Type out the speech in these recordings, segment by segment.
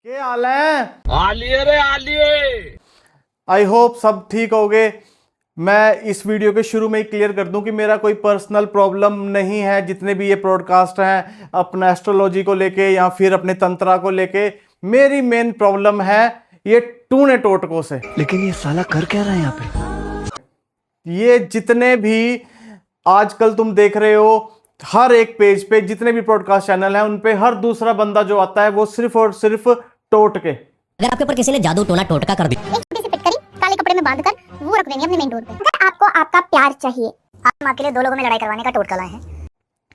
क्या हाल है? आलिए रे आलिए। आई होप सब ठीक हो गए। मैं इस वीडियो के शुरू में ही क्लियर कर दूं कि मेरा कोई पर्सनल प्रॉब्लम नहीं है। जितने भी ये पॉडकास्ट हैं अपना एस्ट्रोलॉजी को लेके या फिर अपने तंत्रा को लेके, मेरी मेन प्रॉब्लम है ये टूने टोटकों से। लेकिन ये साला कर क्या रहा है यहाँ पे? ये जितने भी आजकल तुम देख रहे हो, हर एक पेज पे जितने भी पॉडकास्ट चैनल हैं उन पे हर दूसरा बंदा जो आता है वो सिर्फ और सिर्फ टोटके। अगर आपके ऊपर किसी ने जादू टोना टोटका कर दिया, एक छोटी सी पिटकरी काले कपड़े में बांधकर वो रख देंगे अपने मेन डोर पे। अगर आपको आपका प्यार चाहिए, हम आपके लिए दो लोगों में लड़ाई करवाने का टोटका लाए हैं।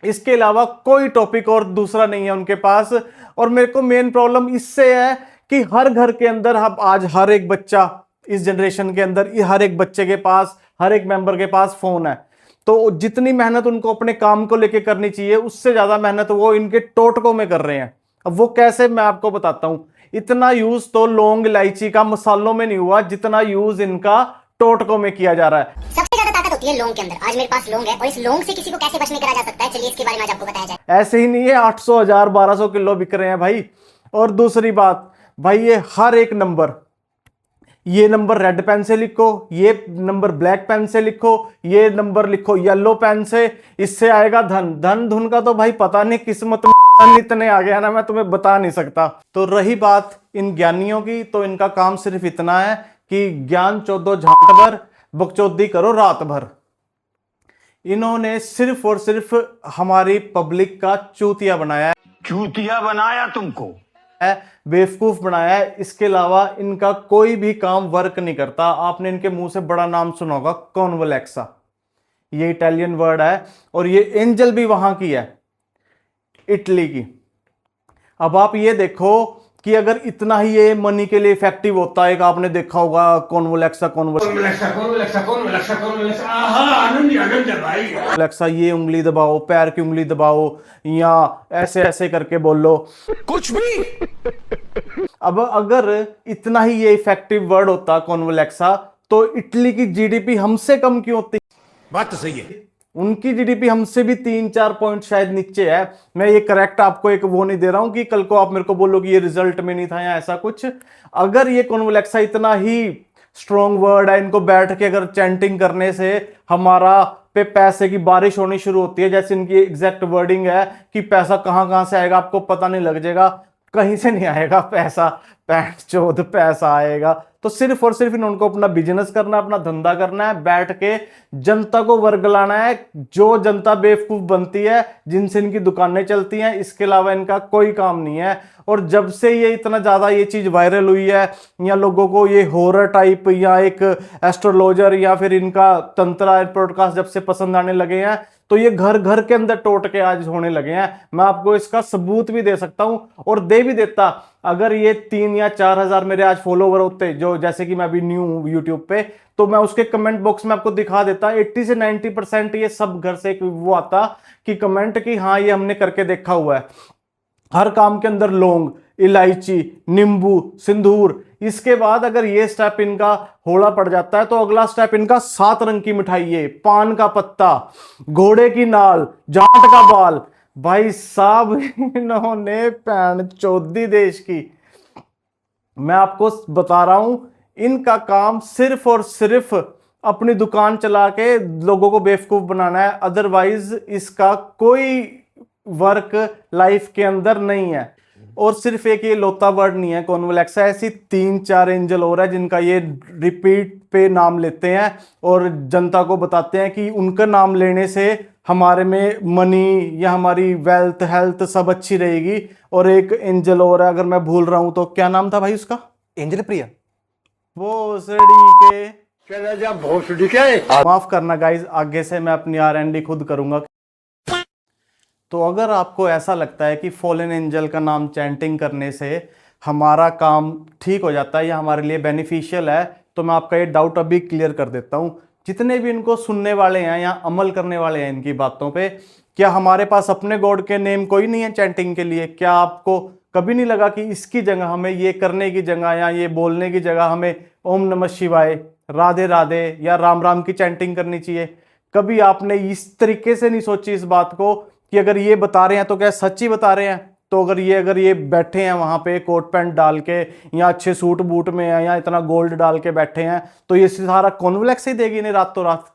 इसके अलावा कोई टॉपिक और दूसरा नहीं है उनके पास। और मेरे को मेन प्रॉब्लम इससे है कि हर घर के अंदर अब आज हर एक बच्चा, इस जनरेशन के अंदर हर एक बच्चे के पास, हर एक मेंबर के पास फोन है। तो जितनी मेहनत उनको अपने काम को लेके करनी चाहिए उससे ज्यादा मेहनत वो इनके टोटकों में कर रहे हैं। अब वो कैसे, मैं आपको बताता हूं। इतना यूज तो लौंग इलायची का मसालों में नहीं हुआ जितना यूज इनका टोटकों में किया जा रहा है। सबसे ज्यादा ताकत होती है लौंग के अंदर। आज मेरे पास लौंग है और इस लौंग से किसी को कैसे वश में करा जा सकता है, चलिए इसके बारे में आज आपको बताया जाए। ऐसे ही नहीं है, 800 1000 1200 किलो बिक रहे हैं भाई। और दूसरी बात भाई, ये हर एक नंबर, ये नंबर रेड पेन से लिखो, ये नंबर ब्लैक पेन से लिखो, ये नंबर लिखो येलो पेन से, इससे आएगा धन। धन धुन का तो भाई पता नहीं, किस्मत में इतने आ गया ना, मैं तुम्हें बता नहीं सकता। तो रही बात इन ज्ञानियों की, तो इनका काम सिर्फ इतना है कि ज्ञान चौदो झांट भर, बकचोदी करो रात भर। इन्होंने सिर्फ और सिर्फ हमारी पब्लिक का चूतिया बनाया है, चूतिया बनाया तुमको। बेवकूफ बनाया है। इसके अलावा इनका कोई भी काम वर्क नहीं करता। आपने इनके मुंह से बड़ा नाम सुना होगा, कॉन्वलेक्सा। ये इटालियन वर्ड है और ये एंजल भी वहां की है, इटली की। अब आप ये देखो कि अगर इतना ही ये मनी के लिए इफेक्टिव होता है, आपने देखा होगा कॉन्वलेक्सा कॉन्वलेक्सा, ये उंगली दबाओ, पैर की उंगली दबाओ, या ऐसे ऐसे करके बोलो कुछ भी। अब अगर इतना ही ये इफेक्टिव वर्ड होता कॉन्वलेक्सा, तो इटली की जीडीपी हमसे कम क्यों होती? बात तो सही है। उनकी जीडीपी हमसे भी 3-4 पॉइंट शायद नीचे है। मैं ये करेक्ट आपको एक वो नहीं दे रहा हूं कि कल को आप मेरे को बोलो कि ये रिजल्ट में नहीं था या ऐसा कुछ। अगर ये कॉन्वलेक्सा इतना ही स्ट्रॉन्ग वर्ड है, इनको बैठ के अगर चैंटिंग करने से हमारा पे पैसे की बारिश होनी शुरू होती है, जैसे इनकी एग्जैक्ट वर्डिंग है कि पैसा कहां कहां से आएगा आपको पता नहीं लग जाएगा, कहीं से नहीं आएगा पैसा, पैंट चौध पैसा आएगा। तो सिर्फ और सिर्फ इनको अपना बिजनेस करना है, अपना धंधा करना है, बैठ के जनता को वर्गलाना है। जो जनता बेवकूफ बनती है, जिनसे इनकी दुकानें चलती हैं, इसके अलावा इनका कोई काम नहीं है। और जब से ये इतना ज्यादा ये चीज वायरल हुई है, या लोगों को ये हॉरर टाइप या एक एस्ट्रोलॉजर या फिर इनका तंत्रा पॉडकास्ट जब से पसंद आने लगे हैं, तो ये घर घर के अंदर टोटके आज होने लगे हैं। मैं आपको इसका सबूत भी दे सकता हूं और दे भी देता। अगर ये 3 या 4 हजार मेरे आज फॉलोवर होते, जो जैसे कि मैं अभी न्यू हूं यूट्यूब पे, तो मैं उसके कमेंट बॉक्स में आपको दिखा देता। 80 से 90% ये सब घर से वो आता कि कमेंट कि हाँ ये हमने करके देखा हुआ है। हर काम के अंदर लौंग, इलायची, नींबू, सिंदूर। इसके बाद अगर ये स्टेप इनका होड़ा पड़ जाता है, तो अगला स्टेप इनका 7 रंग की मिठाई है, पान का पत्ता, घोड़े की नाल, जाट का बाल। भाई साहब इन्होंने पैन चौधी देश की। मैं आपको बता रहा हूं, इनका काम सिर्फ और सिर्फ अपनी दुकान चला के लोगों को बेवकूफ बनाना है। अदरवाइज इसका कोई वर्क लाइफ के अंदर नहीं है। और सिर्फ एक ये लोता वर्ड नहीं है कॉन्वलेक्सा, ऐसी 3-4 एंजल और है जिनका ये रिपीट पे नाम लेते हैं और जनता को बताते हैं कि उनका नाम लेने से हमारे में मनी या हमारी वेल्थ हेल्थ सब अच्छी रहेगी। और एक एंजल और है, अगर मैं भूल रहा हूं तो क्या नाम था भाई उसका? एंजल प्रिया। भोसड़ी के माफ करना गाइज, आगे से मैं अपनी R&D खुद करूंगा। तो अगर आपको ऐसा लगता है कि फॉलन एंजल का नाम चैंटिंग करने से हमारा काम ठीक हो जाता है या हमारे लिए बेनिफिशियल है, तो मैं आपका ये डाउट अभी क्लियर कर देता हूं। जितने भी इनको सुनने वाले हैं या अमल करने वाले हैं इनकी बातों पे, क्या हमारे पास अपने गॉड के नेम कोई नहीं है चैंटिंग के लिए? क्या आपको कभी नहीं लगा कि इसकी जगह हमें ये करने की जगह या ये बोलने की जगह हमें ओम नमः शिवाय, राधे राधे या राम राम की चैंटिंग करनी चाहिए? कभी आपने इस तरीके से नहीं सोची इस बात को कि अगर ये बता रहे हैं तो क्या सच ही बता रहे हैं? तो अगर ये बैठे हैं वहां पे कोट पैंट डाल के या अच्छे सूट बूट में है या इतना गोल्ड डाल के बैठे हैं, तो ये सारा कॉन्फ्लेक्स ही देगी नहीं रातों रात।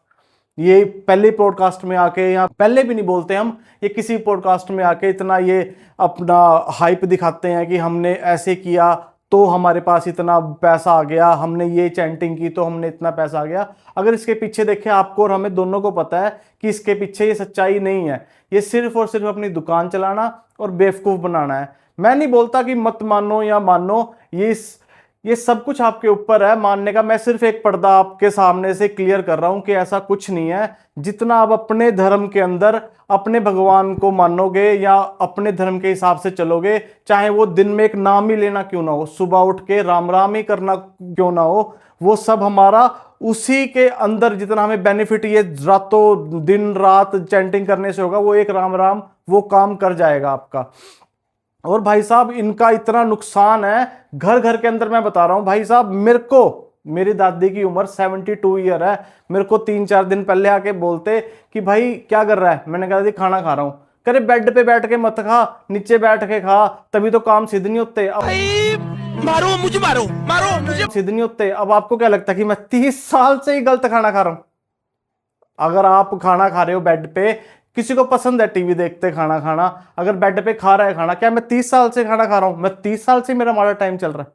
ये पहले पॉडकास्ट में आके, या पहले भी नहीं बोलते हम, ये किसी पॉडकास्ट में आके इतना ये अपना हाइप दिखाते हैं कि हमने ऐसे किया तो हमारे पास इतना पैसा आ गया, हमने ये चैंटिंग की तो हमने इतना पैसा आ गया। अगर इसके पीछे देखें, आपको और हमें दोनों को पता है कि इसके पीछे ये सच्चाई नहीं है। ये सिर्फ और सिर्फ अपनी दुकान चलाना और बेवकूफ़ बनाना है। मैं नहीं बोलता कि मत मानो या मानो, ये सब कुछ आपके ऊपर है मानने का। मैं सिर्फ एक पर्दा आपके सामने से क्लियर कर रहा हूं कि ऐसा कुछ नहीं है। जितना आप अपने धर्म के अंदर अपने भगवान को मानोगे या अपने धर्म के हिसाब से चलोगे, चाहे वो दिन में एक नाम ही लेना क्यों ना हो, सुबह उठ के राम राम ही करना क्यों ना हो, वो सब हमारा उसी के अंदर जितना हमें बेनिफिट ये रातों दिन रात चैंटिंग करने से होगा, वो एक राम राम वो काम कर जाएगा आपका। और भाई साहब इनका इतना नुकसान है घर घर के अंदर। मैं बता रहा हूं भाई साहब, मेरी दादी की उम्र 72 ईयर है। मेरे को 3-4 दिन पहले आके बोलते कि भाई क्या कर रहा है। मैंने कहा दादी खाना खा रहा हूं। करे बेड पे बैठ के मत खा, नीचे बैठ के खा, तभी तो काम सिद्ध नहीं होते। मारो मुझे सिद्ध नहीं होते। अब आपको क्या लगता है कि मैं 30 साल से ही गलत खाना खा रहा हूं? अगर आप खाना खा रहे हो बेड पे, किसी को पसंद है टीवी देखते खाना खाना, अगर बेड पे खा रहा है खाना, क्या मैं 30 साल से खाना खा रहा हूं? मैं 30 साल से मेरा माड़ा टाइम चल रहा है?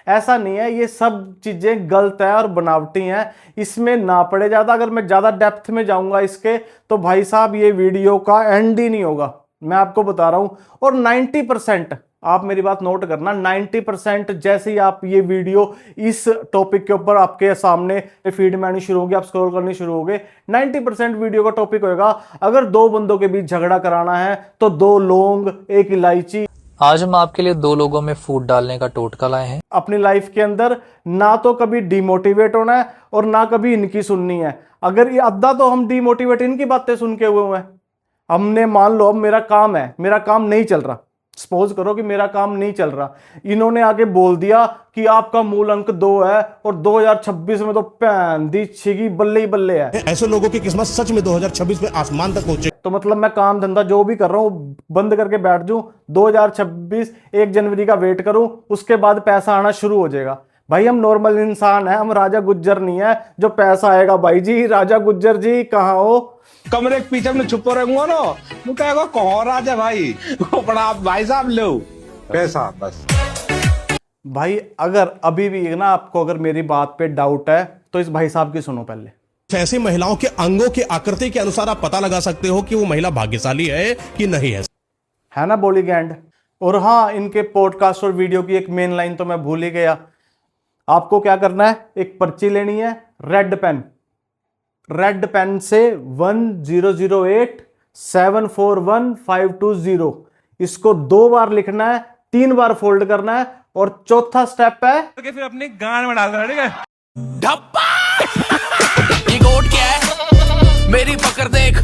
ऐसा नहीं है। ये सब चीजें गलत है और बनावटी हैं, इसमें ना पड़े ज्यादा। अगर मैं ज्यादा डेप्थ में जाऊंगा इसके, तो भाई साहब ये वीडियो का एंड ही नहीं होगा, मैं आपको बता रहा हूं। और 90%, आप मेरी बात नोट करना, 90% जैसे ही आप ये वीडियो इस टॉपिक के ऊपर आपके सामने फीड में आनी शुरू होगी, आप स्क्रॉल करनी शुरू होगे, 90% वीडियो का टॉपिक होगा अगर 2 बंदों के बीच झगड़ा कराना है तो 2 लौंग 1 इलायची। आज हम आपके लिए 2 लोगों में फूट डालने का टोटका लाए हैं। अपनी लाइफ के अंदर ना तो कभी डिमोटिवेट होना है और ना कभी इनकी सुननी है। अगर ये अद्धा तो हम डिमोटिवेट इनकी बातें सुन के हुए हैं। हमने मान लो अब मेरा काम है, मेरा काम नहीं चल रहा, सपोज करो कि मेरा काम नहीं चल रहा, इन्होंने आगे बोल दिया कि आपका मूल अंक 2 है और 2026 में तो पैन दी छिगी बल्ले ही बल्ले है। ऐसे लोगों की किस्मत सच में 2026 में आसमान तक पहुंचे। तो मतलब मैं काम धंधा जो भी कर रहा हूं बंद करके बैठ जाऊं, 2026 1 जनवरी का वेट करूं, उसके बाद पैसा आना शुरू हो जाएगा। भाई हम नॉर्मल इंसान है, हम राजा गुज्जर नहीं है जो पैसा आएगा। भाई जी राजा गुज्जर जी कहाँ हो? कमरे के पीछे में छुपो रहूंगा ना, वो कहेगा कौन राजा भाई, वो बड़ा भाई साहब लो पैसा बस। भाई अगर अभी भी ना आपको अगर मेरी बात पे डाउट है तो इस भाई साहब की सुनो पहले। ऐसी महिलाओं के अंगों की आकृति के अनुसार आप पता लगा सकते हो कि वो महिला भाग्यशाली है कि नहीं है ना बॉलीगैंड। और हाँ, इनके पॉडकास्ट और वीडियो की एक मेन लाइन तो मैं भूल ही गया। आपको क्या करना है, एक पर्ची लेनी है, रेड पेन से 1008741520 इसको 2 बार लिखना है, 3 बार फोल्ड करना है और चौथा स्टेप है फिर अपने गान में डाल देना, ठीक है? ये गोट क्या है मेरी पकड़ देख।